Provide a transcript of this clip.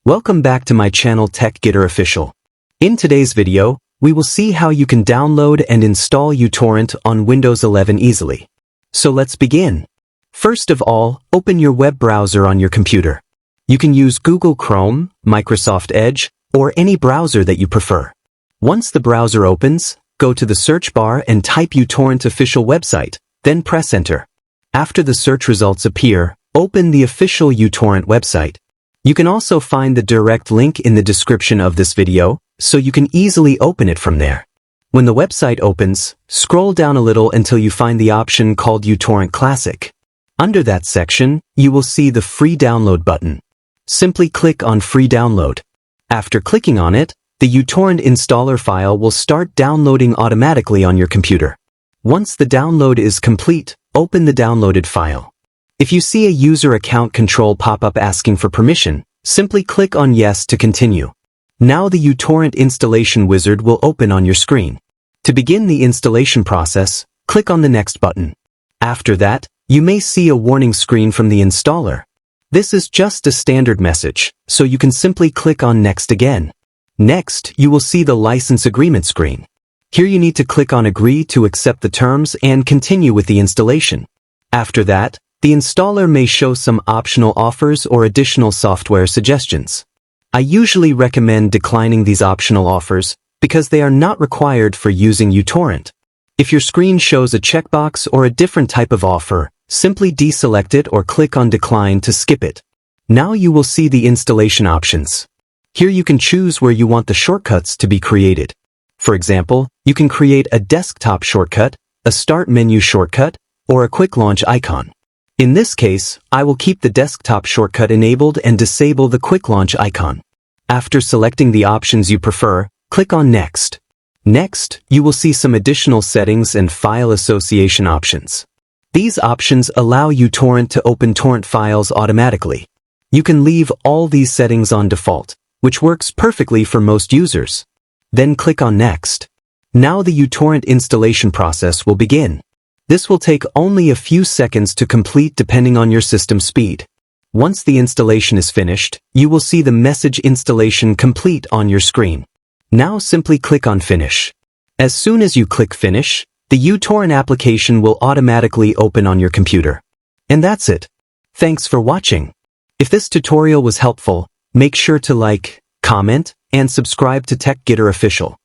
Welcome back to my channel TechGetter Official. In today's video, we will see how you can download and install uTorrent on Windows 11 easily. So let's begin. First of all, open your web browser on your computer. You can use Google Chrome, Microsoft Edge, or any browser that you prefer. Once the browser opens, go to the search bar and type uTorrent official website, then press enter. After the search results appear, open the official uTorrent website. You can also find the direct link in the description of this video, so you can easily open it from there. When the website opens, scroll down a little until you find the option called uTorrent Classic. Under that section, you will see the free download button. Simply click on Free Download. After clicking on it, the uTorrent installer file will start downloading automatically on your computer. Once the download is complete, open the downloaded file. If you see a user account control pop-up asking for permission, simply click on Yes to continue. Now the uTorrent installation wizard will open on your screen. To begin the installation process, click on the Next button. After that, you may see a warning screen from the installer. This is just a standard message, so you can simply click on Next again. Next, you will see the license agreement screen. Here you need to click on Agree to accept the terms and continue with the installation. After that, the installer may show some optional offers or additional software suggestions. I usually recommend declining these optional offers because they are not required for using uTorrent. If your screen shows a checkbox or a different type of offer, simply deselect it or click on Decline to skip it. Now you will see the installation options. Here you can choose where you want the shortcuts to be created. For example, you can create a desktop shortcut, a start menu shortcut, or a quick launch icon. In this case, I will keep the desktop shortcut enabled and disable the quick launch icon. After selecting the options you prefer, click on Next. Next, you will see some additional settings and file association options. These options allow uTorrent to open torrent files automatically. You can leave all these settings on default, which works perfectly for most users. Then click on Next. Now the uTorrent installation process will begin. This will take only a few seconds to complete depending on your system speed. Once the installation is finished, you will see the message Installation Complete on your screen. Now simply click on Finish. As soon as you click Finish, the uTorrent application will automatically open on your computer. And that's it. Thanks for watching. If this tutorial was helpful, make sure to like, comment, and subscribe to TechGetter Official.